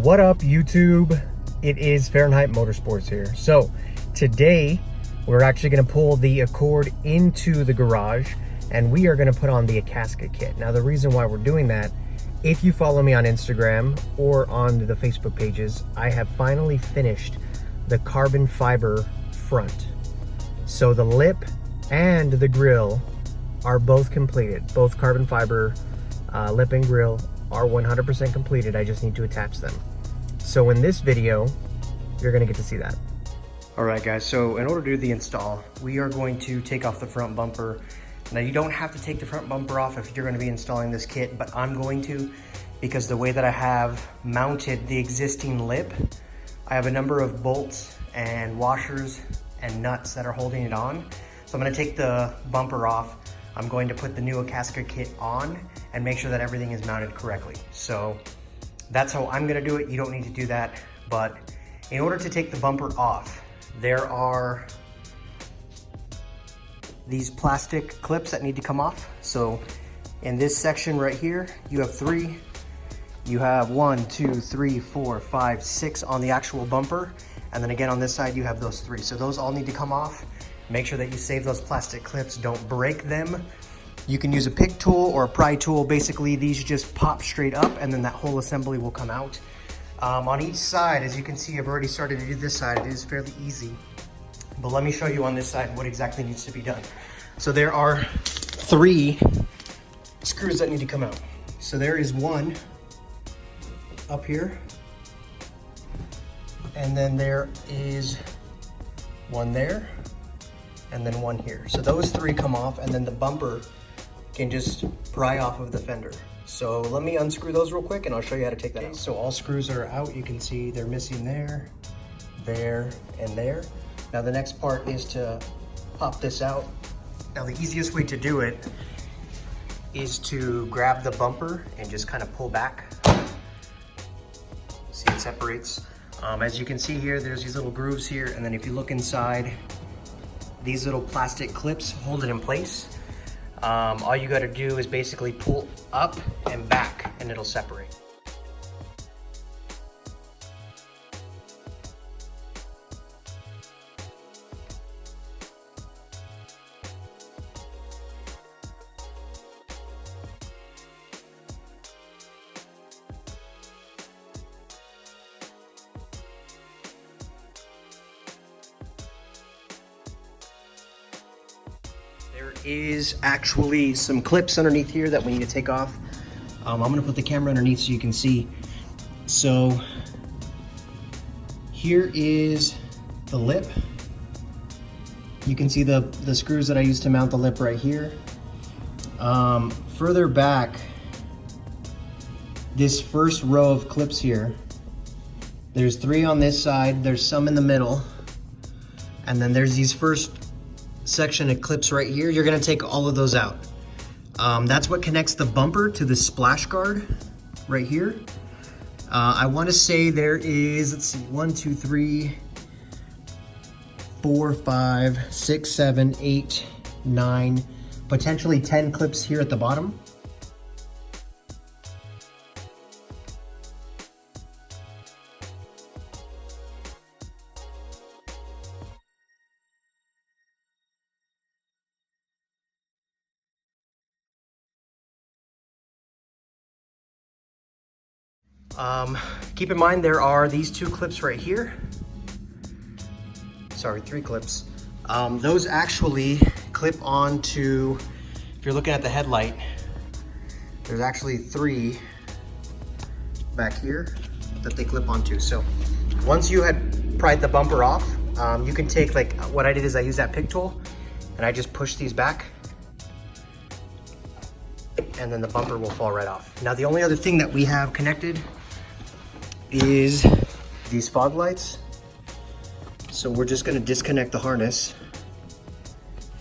What up, YouTube? It is Fahrenheit Motorsports here. So today we're actually going to pull the Accord into the garage and we are going to put on the Akasaka kit. Now the reason why we're doing that, if you follow me on Instagram or on the Facebook pages, I have finally finished the carbon fiber front. So the lip and the grille are both completed. Both carbon fiber lip and grille are 100% completed. I just need to attach them. So in this video, you're gonna get to see that. All right guys, so in order to do the install, we are going to take off the front bumper. Now you don't have to take the front bumper off if you're gonna be installing this kit, but I'm going to, because the way that I have mounted the existing lip, I have a number of bolts and washers and nuts that are holding it on. So I'm gonna take the bumper off. I'm going to put the new Akasaka kit on and make sure that everything is mounted correctly. So that's how I'm gonna do it. You don't need to do that. But in order to take the bumper off, there are these plastic clips that need to come off. So in this section right here, you have 3. You have 1, 2, 3, 4, 5, 6 on the actual bumper. And then again on this side, you have those 3. So those all need to come off. Make sure that you save those plastic clips, don't break them. You can use a pick tool or a pry tool. Basically, these just pop straight up and then that whole assembly will come out. On each side, as you can see, I've already started to do this side. It is fairly easy. But let me show you on this side what exactly needs to be done. So there are 3 screws that need to come out. So there is one up here. And then there is one there. And then one here. So those 3 come off and then the bumper can just pry off of the fender. So let me unscrew those real quick and I'll show you how to take that out. So all screws are out. You can see they're missing there, there, and there. Now the next part is to pop this out. Now the easiest way to do it is to grab the bumper and just kind of pull back. See, it separates. As you can see here, there's these little grooves here. And then if you look inside, these little plastic clips hold it in place. All you gotta do is basically pull up and back and it'll separate. There is actually some clips underneath here that we need to take off. I'm gonna put the camera underneath so you can see. So here is the lip. You can see the screws that I used to mount the lip right here. Further back, this first row of clips here, there's 3 on this side, there's some in the middle, and then there's these first section of clips right here. You're gonna take all of those out. That's what connects the bumper to the splash guard right here. I wanna say there is, let's see, 1, 2, 3, 4, 5, 6, 7, 8, 9, potentially 10 clips here at the bottom. Keep in mind there are these 2 clips right here. Sorry, 3 clips. Those actually clip onto, if you're looking at the headlight, there's actually 3 back here that they clip onto. So once you had pried the bumper off, you can take, like what I did is I used that pick tool and I just push these back and then the bumper will fall right off. Now the only other thing that we have connected is these fog lights. So we're just gonna disconnect the harness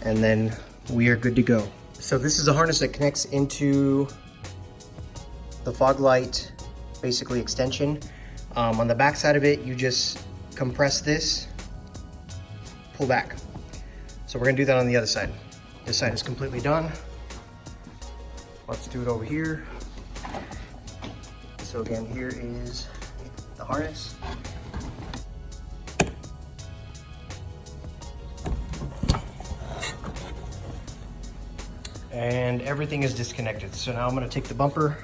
and then we are good to go. So this is a harness that connects into the fog light, basically extension. On the back side of it, you just compress this, pull back. So we're gonna do that on the other side. This side is completely done. Let's do it over here. So again, here is the harness. And everything is disconnected. So now I'm gonna take the bumper,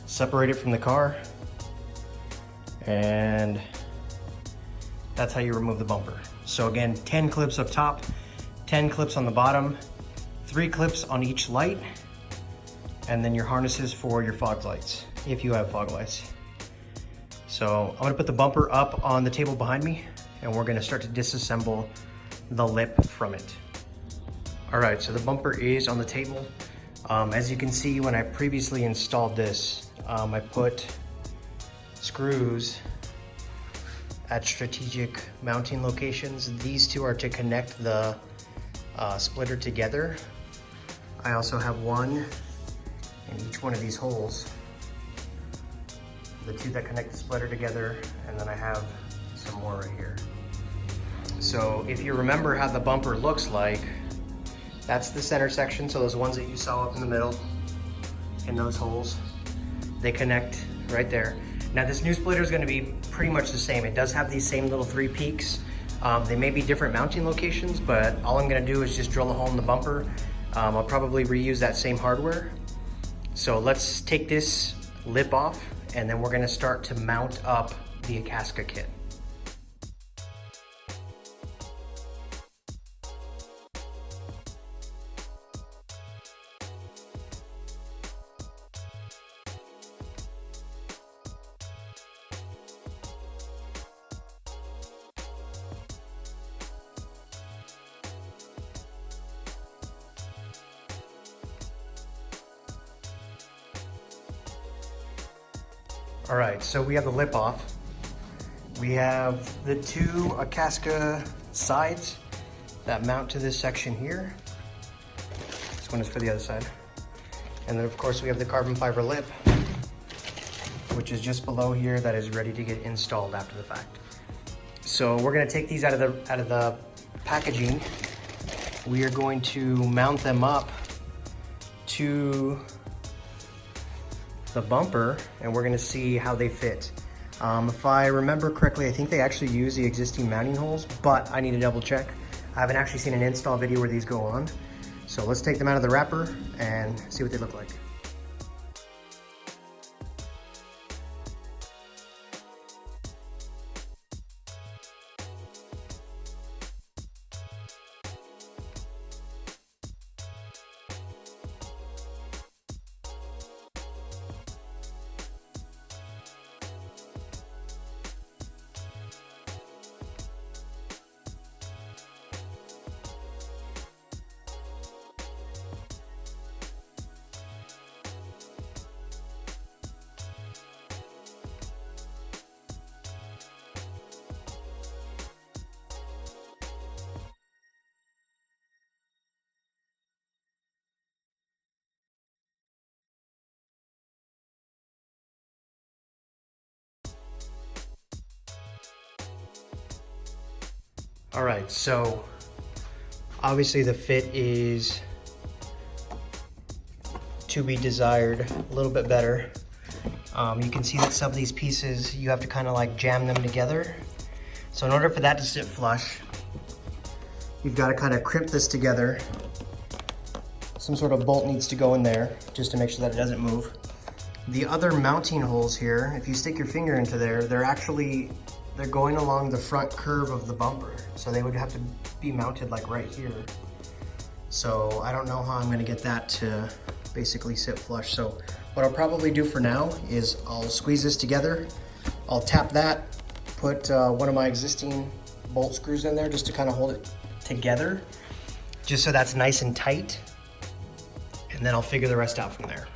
separate it from the car, and that's how you remove the bumper. So again, 10 clips up top, 10 clips on the bottom, 3 clips on each light, and then your harnesses for your fog lights, if you have fog lights. So I'm gonna put the bumper up on the table behind me, and we're gonna start to disassemble the lip from it. All right, so the bumper is on the table. As you can see, when I previously installed this, I put screws at strategic mounting locations. These two are to connect the splitter together. I also have one in each one of these holes, the two that connect the splitter together, and then I have some more right here. So if you remember how the bumper looks like, that's the center section. So those ones that you saw up in the middle, in those holes, they connect right there. Now this new splitter is going to be pretty much the same. It does have these same little 3 peaks. They may be different mounting locations, but all I'm going to do is just drill a hole in the bumper. I'll probably reuse that same hardware. So let's take this lip off, and then we're going to start to mount up the Akasaka kit. All right, so we have the lip off. We have the 2 Akasaka sides that mount to this section here. This one is for the other side. And then of course we have the carbon fiber lip, which is just below here, that is ready to get installed after the fact. So we're gonna take these out of the packaging. We are going to mount them up to the bumper, and we're gonna see how they fit. If I remember correctly, I think they actually use the existing mounting holes, but I need to double check. I haven't actually seen an install video where these go on. So let's take them out of the wrapper and see what they look like. All right, so obviously the fit is to be desired, a little bit better. You can see that some of these pieces, you have to kind of like jam them together. So in order for that to sit flush, you've got to kind of crimp this together. Some sort of bolt needs to go in there just to make sure that it doesn't move. The other mounting holes here, if you stick your finger into there, they're going along the front curve of the bumper. So they would have to be mounted like right here. So I don't know how I'm gonna get that to basically sit flush. So what I'll probably do for now is I'll squeeze this together. I'll tap that, put one of my existing bolt screws in there just to kind of hold it together, just so that's nice and tight. And then I'll figure the rest out from there.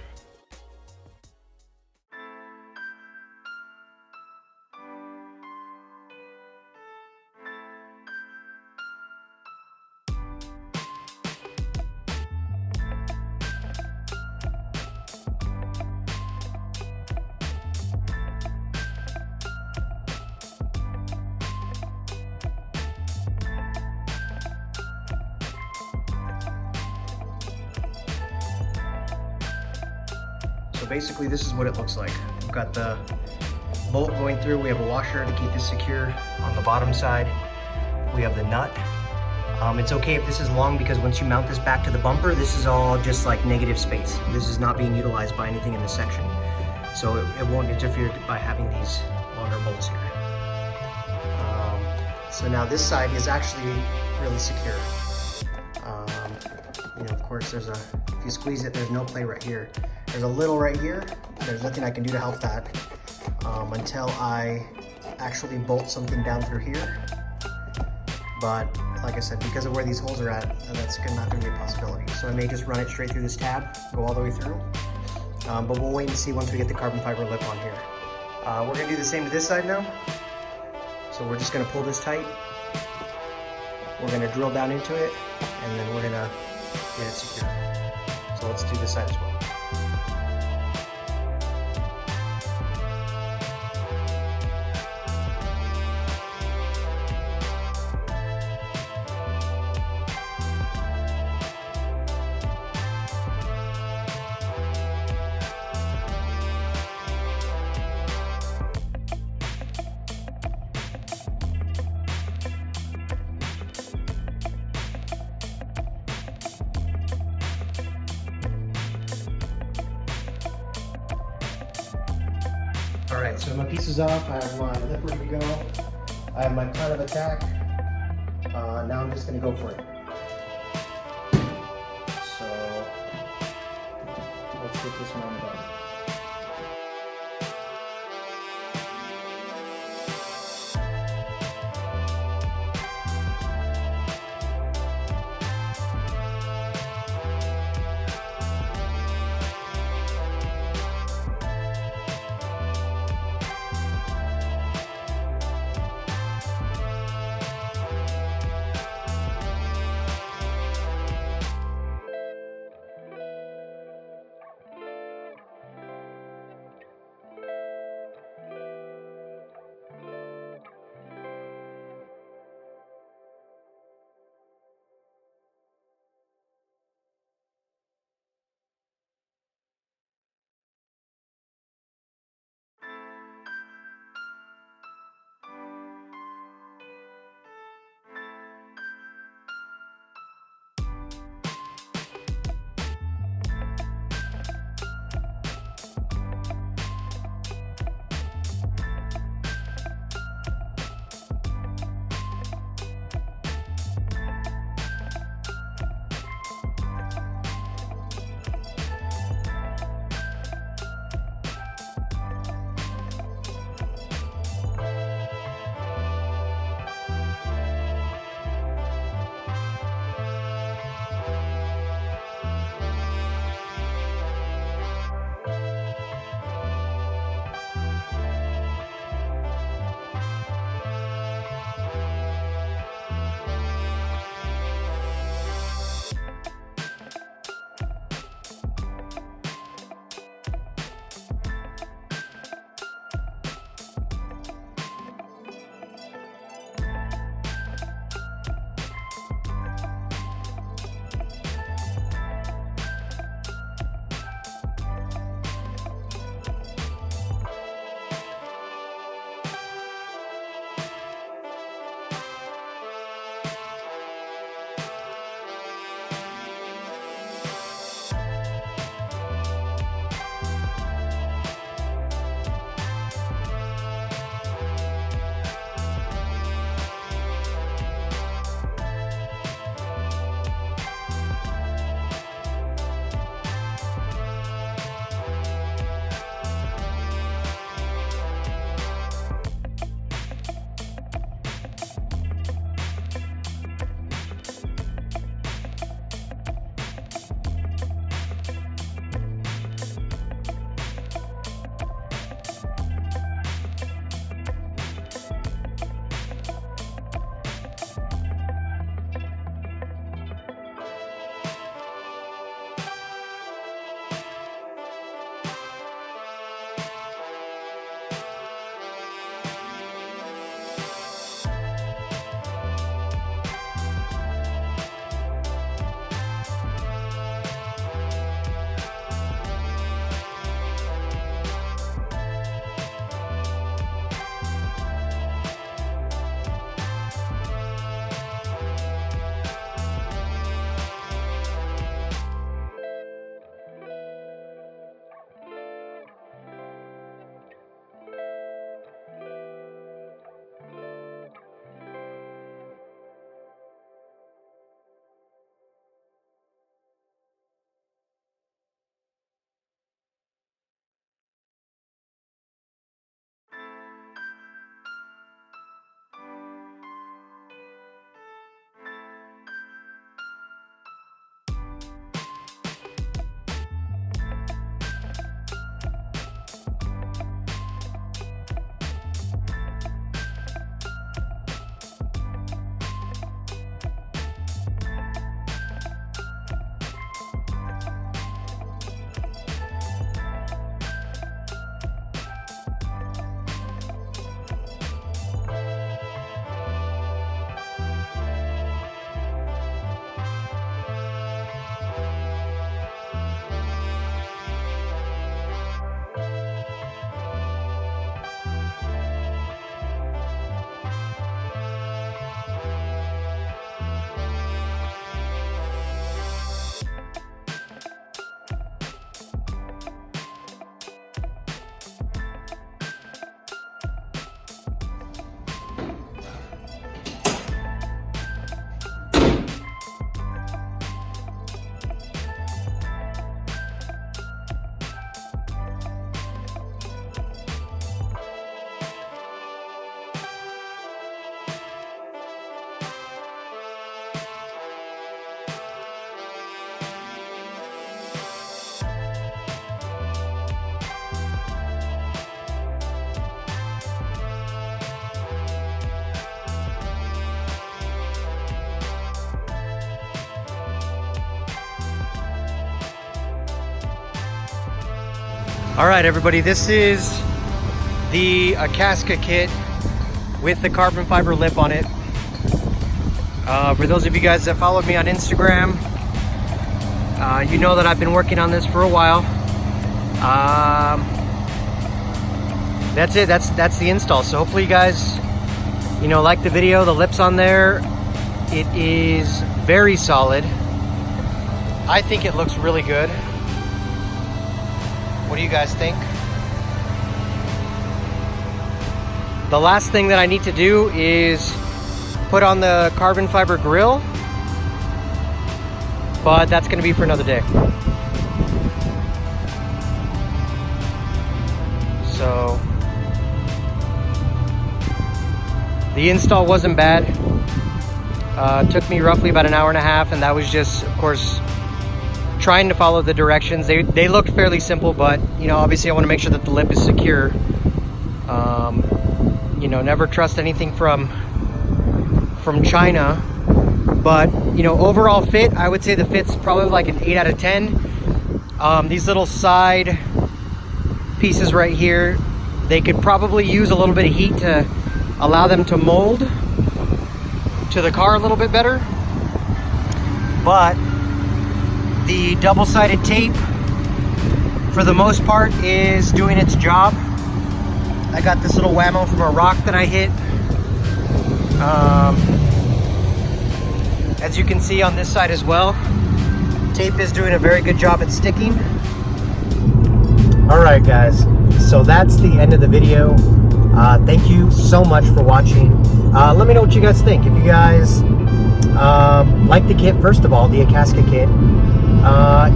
So basically this is what it looks like. We've got the bolt going through. We have a washer to keep this secure on the bottom side. We have the nut. It's okay if this is long because once you mount this back to the bumper, this is all just like negative space. This is not being utilized by anything in this section. So it won't interfere by having these longer bolts here. So now this side is actually really secure. You know, of course, if you squeeze it, there's no play right here. There's a little right here. There's nothing I can do to help that until I actually bolt something down through here. But like I said, because of where these holes are at, that's not going to be a possibility. So I may just run it straight through this tab, go all the way through. But we'll wait and see once we get the carbon fiber lip on here. We're going to do the same to this side now. So we're just going to pull this tight. We're going to drill down into it, and then we're going to get it secure. So let's do this side as well. All right, so my piece is off. I have my lip ready to go. I have my plan of attack. Now I'm just gonna go for it. So let's get this mounted up. All right, everybody, this is the Akasaka kit with the carbon fiber lip on it. For those of you guys that followed me on Instagram, you know that I've been working on this for a while. That's it. That's the install. So hopefully you guys, like the video. The lip's on there. It is very solid. I think it looks really good. What do you guys think? The last thing that I need to do is put on the carbon fiber grill, but that's going to be for another day. So the install wasn't bad. It took me roughly about an hour and a half, and that was just, of course, trying to follow the directions. They looked fairly simple, but obviously I want to make sure that the lip is secure. Never trust anything from China, but overall fit, I would say the fit's probably like an 8 out of 10. These little side pieces right here, they could probably use a little bit of heat to allow them to mold to the car a little bit better, but the double-sided tape, for the most part, is doing its job. I got this little whammo from a rock that I hit. As you can see on this side as well, tape is doing a very good job at sticking. All right, guys, so that's the end of the video. Thank you so much for watching. Let me know what you guys think. If you guys like the kit, first of all, the Akasaka kit.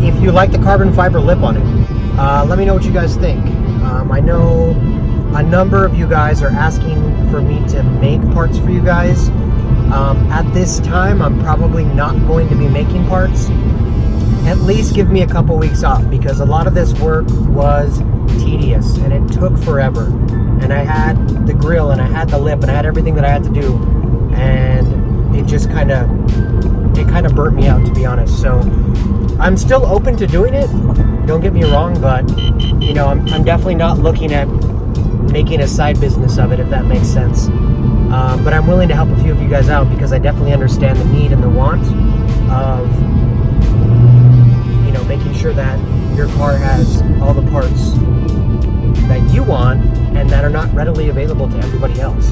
If you like the carbon fiber lip on it, let me know what you guys think. I know a number of you guys are asking for me to make parts for you guys. At this time, I'm probably not going to be making parts. At least give me a couple weeks off, because a lot of this work was tedious and it took forever. And I had the grill and I had the lip and I had everything that I had to do, and it just kind of burnt me out, to be honest. So I'm still open to doing it, don't get me wrong, but I'm definitely not looking at making a side business of it, if that makes sense. But I'm willing to help a few of you guys out, because I definitely understand the need and the want of making sure that your car has all the parts that you want and that are not readily available to everybody else.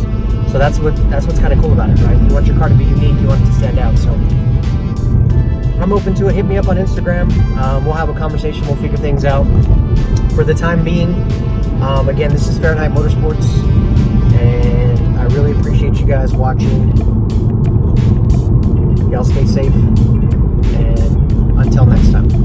So that's what's kind of cool about it, right? You want your car to be unique, you want it to stand out. So I'm open to it. Hit me up on Instagram. We'll have a conversation. We'll figure things out. For the time being, again, this is Fahrenheit Motorsports, and I really appreciate you guys watching. Y'all stay safe, and until next time.